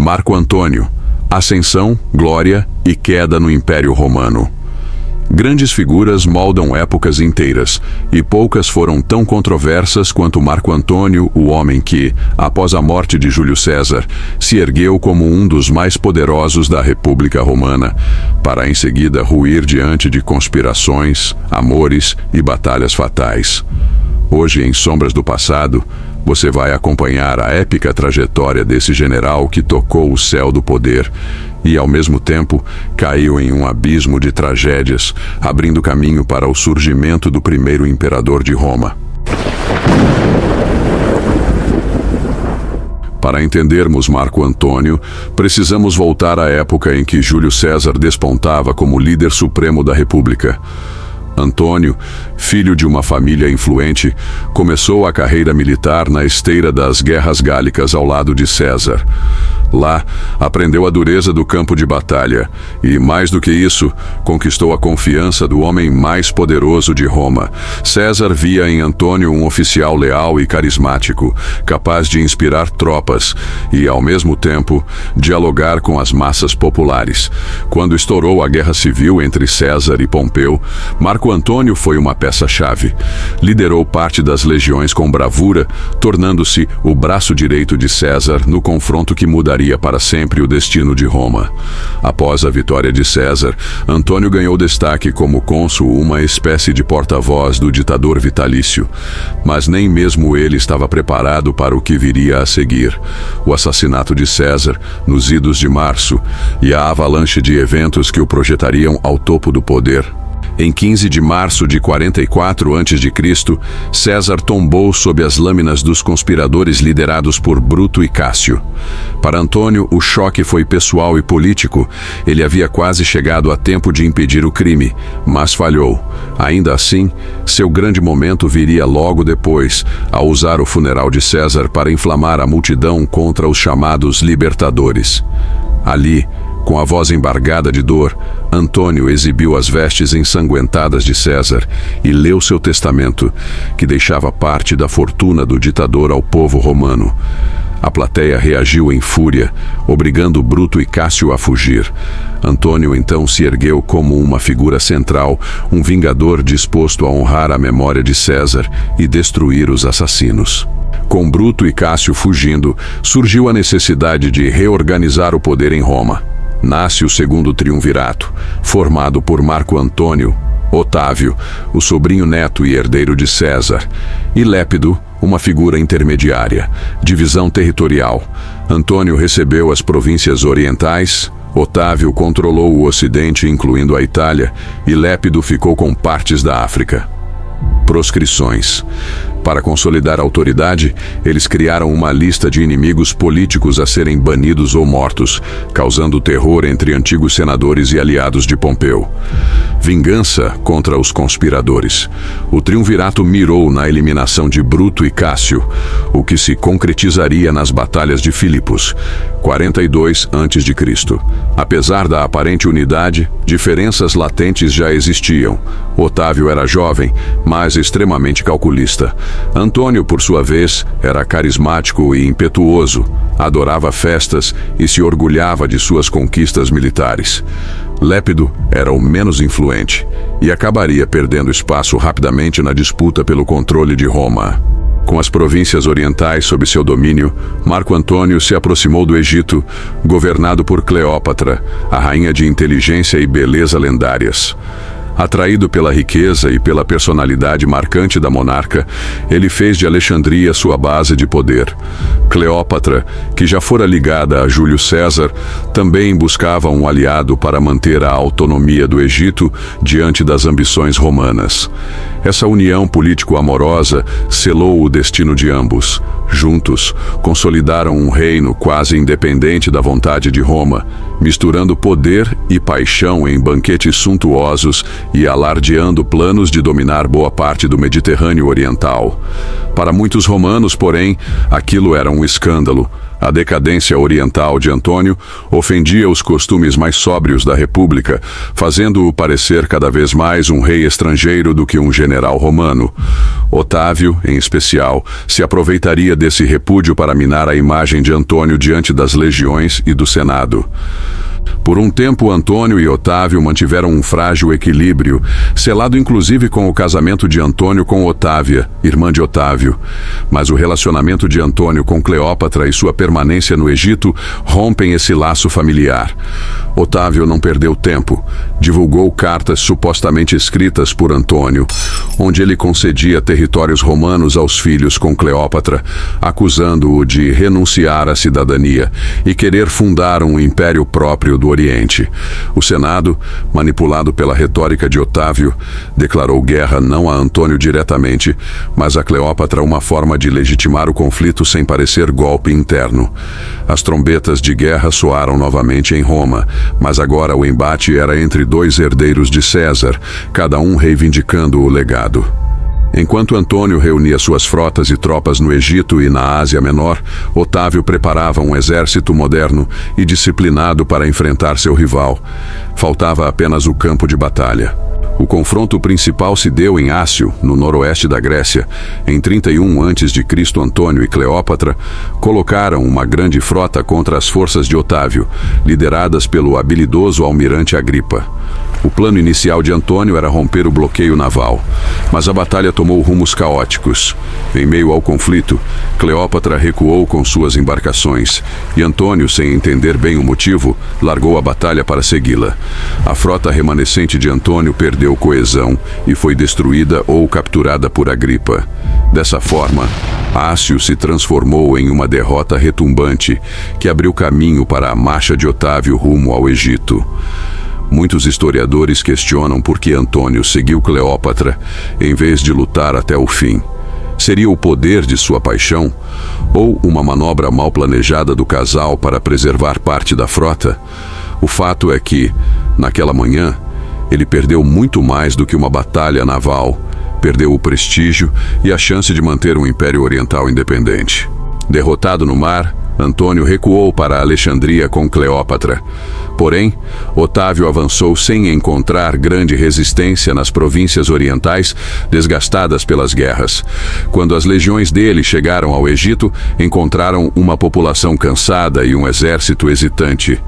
Marco Antônio, ascensão, glória e queda no Império Romano. Grandes figuras moldam épocas inteiras, e poucas foram tão controversas quanto Marco Antônio, o homem que, após a morte de Júlio César, se ergueu como um dos mais poderosos da República Romana, para em seguida ruir diante de conspirações, amores e batalhas fatais. Hoje, em Sombras do Passado, você vai acompanhar a épica trajetória desse general que tocou o céu do poder e, ao mesmo tempo, caiu em um abismo de tragédias, abrindo caminho para o surgimento do primeiro imperador de Roma. Para entendermos Marco Antônio, precisamos voltar à época em que Júlio César despontava como líder supremo da República. Antônio, filho de uma família influente, começou a carreira militar na esteira das guerras gálicas ao lado de César. Lá, aprendeu a dureza do campo de batalha e, mais do que isso, conquistou a confiança do homem mais poderoso de Roma. César via em Antônio um oficial leal e carismático, capaz de inspirar tropas e, ao mesmo tempo, dialogar com as massas populares. Quando estourou a guerra civil entre César e Pompeu, Marco Antônio foi uma peça-chave. Liderou parte das legiões com bravura, tornando-se o braço direito de César no confronto que mudaria para sempre o destino de Roma. Após a vitória de César, Antônio ganhou destaque como cônsul, uma espécie de porta-voz do ditador vitalício. Mas nem mesmo ele estava preparado para o que viria a seguir: o assassinato de César, nos idos de março, e a avalanche de eventos que o projetariam ao topo do poder. Em 15 de março de 44 a.C., César tombou sob as lâminas dos conspiradores liderados por Bruto e Cássio. Para Antônio, o choque foi pessoal e político. Ele havia quase chegado a tempo de impedir o crime, mas falhou. Ainda assim, seu grande momento viria logo depois, ao usar o funeral de César para inflamar a multidão contra os chamados libertadores. Ali, com a voz embargada de dor, Antônio exibiu as vestes ensanguentadas de César e leu seu testamento, que deixava parte da fortuna do ditador ao povo romano. A plateia reagiu em fúria, obrigando Bruto e Cássio a fugir. Antônio então se ergueu como uma figura central, um vingador disposto a honrar a memória de César e destruir os assassinos. Com Bruto e Cássio fugindo, surgiu a necessidade de reorganizar o poder em Roma. Nasce o segundo triunvirato, formado por Marco Antônio, Otávio, o sobrinho neto e herdeiro de César, e Lépido, uma figura intermediária. Divisão territorial. Antônio recebeu as províncias orientais, Otávio controlou o ocidente, incluindo a Itália, e Lépido ficou com partes da África. Proscrições. Para consolidar a autoridade, eles criaram uma lista de inimigos políticos a serem banidos ou mortos, causando terror entre antigos senadores e aliados de Pompeu. Vingança contra os conspiradores. O triunvirato mirou na eliminação de Bruto e Cássio, o que se concretizaria nas batalhas de Filipos, 42 a.C. Apesar da aparente unidade, diferenças latentes já existiam. Otávio era jovem, mas extremamente calculista. Antônio, por sua vez, era carismático e impetuoso, adorava festas e se orgulhava de suas conquistas militares. Lépido era o menos influente e acabaria perdendo espaço rapidamente na disputa pelo controle de Roma. Com as províncias orientais sob seu domínio, Marco Antônio se aproximou do Egito, governado por Cleópatra, a rainha de inteligência e beleza lendárias. Atraído pela riqueza e pela personalidade marcante da monarca, ele fez de Alexandria sua base de poder. Cleópatra, que já fora ligada a Júlio César, também buscava um aliado para manter a autonomia do Egito diante das ambições romanas. Essa união político-amorosa selou o destino de ambos. Juntos, consolidaram um reino quase independente da vontade de Roma, misturando poder e paixão em banquetes suntuosos e alardeando planos de dominar boa parte do Mediterrâneo Oriental. Para muitos romanos, porém, aquilo era um escândalo. A decadência oriental de Antônio ofendia os costumes mais sóbrios da República, fazendo-o parecer cada vez mais um rei estrangeiro do que um general romano. Otávio, em especial, se aproveitaria desse repúdio para minar a imagem de Antônio diante das legiões e do Senado. Por um tempo, Antônio e Otávio mantiveram um frágil equilíbrio, selado inclusive com o casamento de Antônio com Otávia, irmã de Otávio. Mas o relacionamento de Antônio com Cleópatra e sua permanência no Egito rompem esse laço familiar. Otávio não perdeu tempo. Divulgou cartas supostamente escritas por Antônio, onde ele concedia territórios romanos aos filhos com Cleópatra, acusando-o de renunciar à cidadania e querer fundar um império próprio do Oriente. O Senado, manipulado pela retórica de Otávio, declarou guerra não a Antônio diretamente, mas a Cleópatra, uma forma de legitimar o conflito sem parecer golpe interno. As trombetas de guerra soaram novamente em Roma, mas agora o embate era entre dois herdeiros de César, cada um reivindicando o legado. Enquanto Antônio reunia suas frotas e tropas no Egito e na Ásia Menor, Otávio preparava um exército moderno e disciplinado para enfrentar seu rival. Faltava apenas o campo de batalha. O confronto principal se deu em Ácio, no noroeste da Grécia. Em 31 a.C., Antônio e Cleópatra colocaram uma grande frota contra as forças de Otávio, lideradas pelo habilidoso almirante Agripa. O plano inicial de Antônio era romper o bloqueio naval, mas a batalha tomou rumos caóticos. Em meio ao conflito, Cleópatra recuou com suas embarcações e Antônio, sem entender bem o motivo, largou a batalha para segui-la. A frota remanescente de Antônio perdeu coesão e foi destruída ou capturada por Agripa. Dessa forma, Ácio se transformou em uma derrota retumbante que abriu caminho para a marcha de Otávio rumo ao Egito. Muitos historiadores questionam por que Antônio seguiu Cleópatra em vez de lutar até o fim. Seria o poder de sua paixão ou uma manobra mal planejada do casal para preservar parte da frota? O fato é que, naquela manhã, ele perdeu muito mais do que uma batalha naval. Perdeu o prestígio e a chance de manter um império oriental independente. Derrotado no mar, Antônio recuou para Alexandria com Cleópatra. Porém, Otávio avançou sem encontrar grande resistência nas províncias orientais desgastadas pelas guerras. Quando as legiões dele chegaram ao Egito, encontraram uma população cansada e um exército hesitante.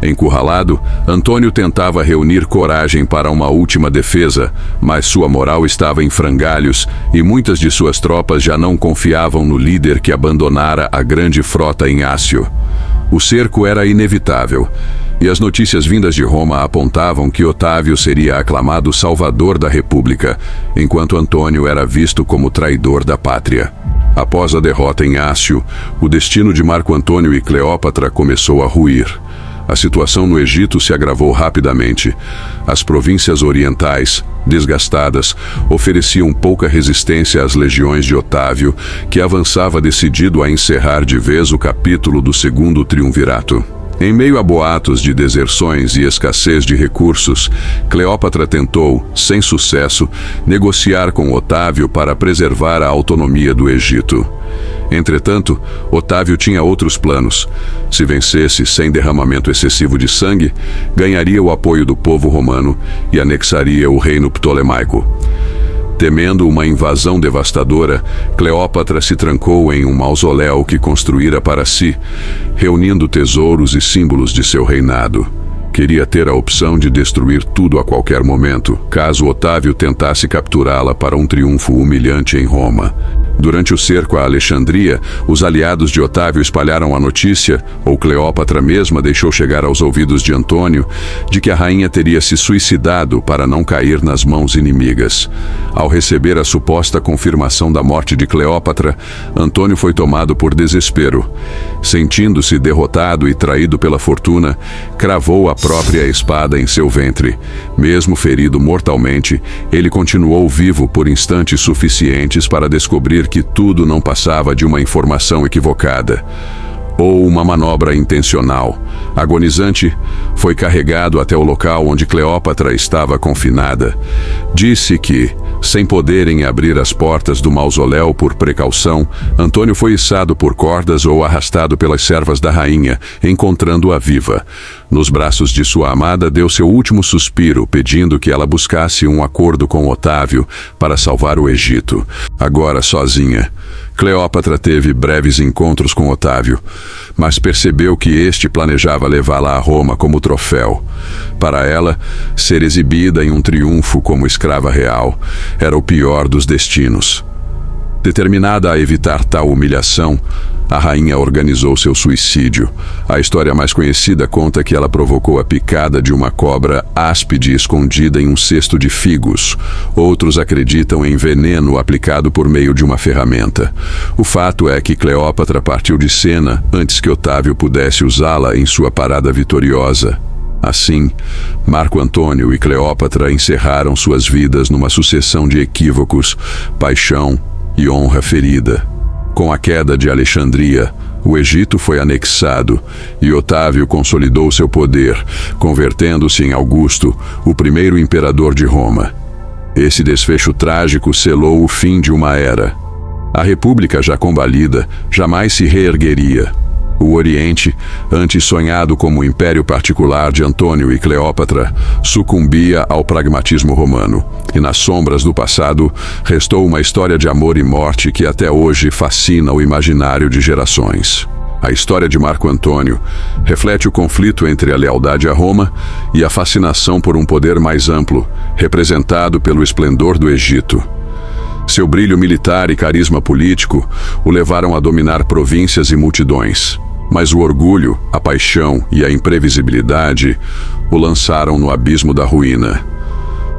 Encurralado, Antônio tentava reunir coragem para uma última defesa, mas sua moral estava em frangalhos e muitas de suas tropas já não confiavam no líder que abandonara a grande frota em Ácio. O cerco era inevitável, e as notícias vindas de Roma apontavam que Otávio seria aclamado salvador da República, enquanto Antônio era visto como traidor da pátria. Após a derrota em Ácio, o destino de Marco Antônio e Cleópatra começou a ruir. A situação no Egito se agravou rapidamente. As províncias orientais, desgastadas, ofereciam pouca resistência às legiões de Otávio, que avançava decidido a encerrar de vez o capítulo do segundo triunvirato. Em meio a boatos de deserções e escassez de recursos, Cleópatra tentou, sem sucesso, negociar com Otávio para preservar a autonomia do Egito. Entretanto, Otávio tinha outros planos. Se vencesse sem derramamento excessivo de sangue, ganharia o apoio do povo romano e anexaria o reino ptolemaico. Temendo uma invasão devastadora, Cleópatra se trancou em um mausoléu que construíra para si, reunindo tesouros e símbolos de seu reinado. Queria ter a opção de destruir tudo a qualquer momento, caso Otávio tentasse capturá-la para um triunfo humilhante em Roma. Durante o cerco a Alexandria, os aliados de Otávio espalharam a notícia, ou Cleópatra mesma deixou chegar aos ouvidos de Antônio, de que a rainha teria se suicidado para não cair nas mãos inimigas. Ao receber a suposta confirmação da morte de Cleópatra, Antônio foi tomado por desespero. Sentindo-se derrotado e traído pela fortuna, cravou a própria espada em seu ventre. Mesmo ferido mortalmente, ele continuou vivo por instantes suficientes para descobrir que tudo não passava de uma informação equivocada. ou uma manobra intencional. Agonizante, foi carregado até o local onde Cleópatra estava confinada. Disse que, sem poderem abrir as portas do mausoléu por precaução, Antônio foi içado por cordas ou arrastado pelas servas da rainha, encontrando-a viva. Nos braços de sua amada, deu seu último suspiro, pedindo que ela buscasse um acordo com Otávio para salvar o Egito. Agora sozinha, Cleópatra teve breves encontros com Otávio, mas percebeu que este planejava levá-la a Roma como troféu. Para ela, ser exibida em um triunfo como escrava real era o pior dos destinos. Determinada a evitar tal humilhação, a rainha organizou seu suicídio. A história mais conhecida conta que ela provocou a picada de uma cobra áspide escondida em um cesto de figos. Outros acreditam em veneno aplicado por meio de uma ferramenta. O fato é que Cleópatra partiu de cena antes que Otávio pudesse usá-la em sua parada vitoriosa. Assim, Marco Antônio e Cleópatra encerraram suas vidas numa sucessão de equívocos, paixão e honra ferida. Com a queda de Alexandria, o Egito foi anexado e Otávio consolidou seu poder, convertendo-se em Augusto, o primeiro imperador de Roma. Esse desfecho trágico selou o fim de uma era. A República já combalida jamais se reergueria. O Oriente, antes sonhado como o império particular de Antônio e Cleópatra, sucumbia ao pragmatismo romano, e nas sombras do passado restou uma história de amor e morte que até hoje fascina o imaginário de gerações. A história de Marco Antônio reflete o conflito entre a lealdade a Roma e a fascinação por um poder mais amplo, representado pelo esplendor do Egito. Seu brilho militar e carisma político o levaram a dominar províncias e multidões. Mas o orgulho, a paixão e a imprevisibilidade o lançaram no abismo da ruína.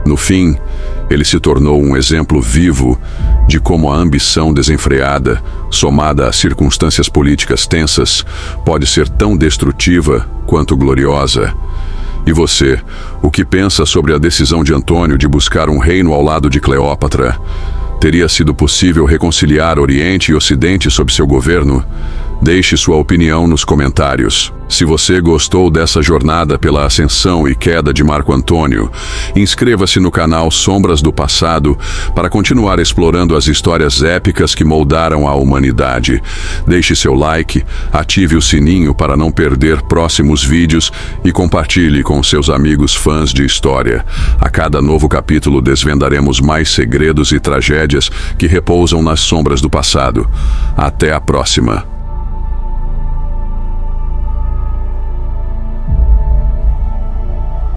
No fim, ele se tornou um exemplo vivo de como a ambição desenfreada, somada a circunstâncias políticas tensas, pode ser tão destrutiva quanto gloriosa. E você, o que pensa sobre a decisão de Antônio de buscar um reino ao lado de Cleópatra? Teria sido possível reconciliar Oriente e Ocidente sob seu governo? Deixe sua opinião nos comentários. Se você gostou dessa jornada pela ascensão e queda de Marco Antônio, inscreva-se no canal Sombras do Passado para continuar explorando as histórias épicas que moldaram a humanidade. Deixe seu like, ative o sininho para não perder próximos vídeos e compartilhe com seus amigos fãs de história. A cada novo capítulo desvendaremos mais segredos e tragédias que repousam nas sombras do passado. Até a próxima!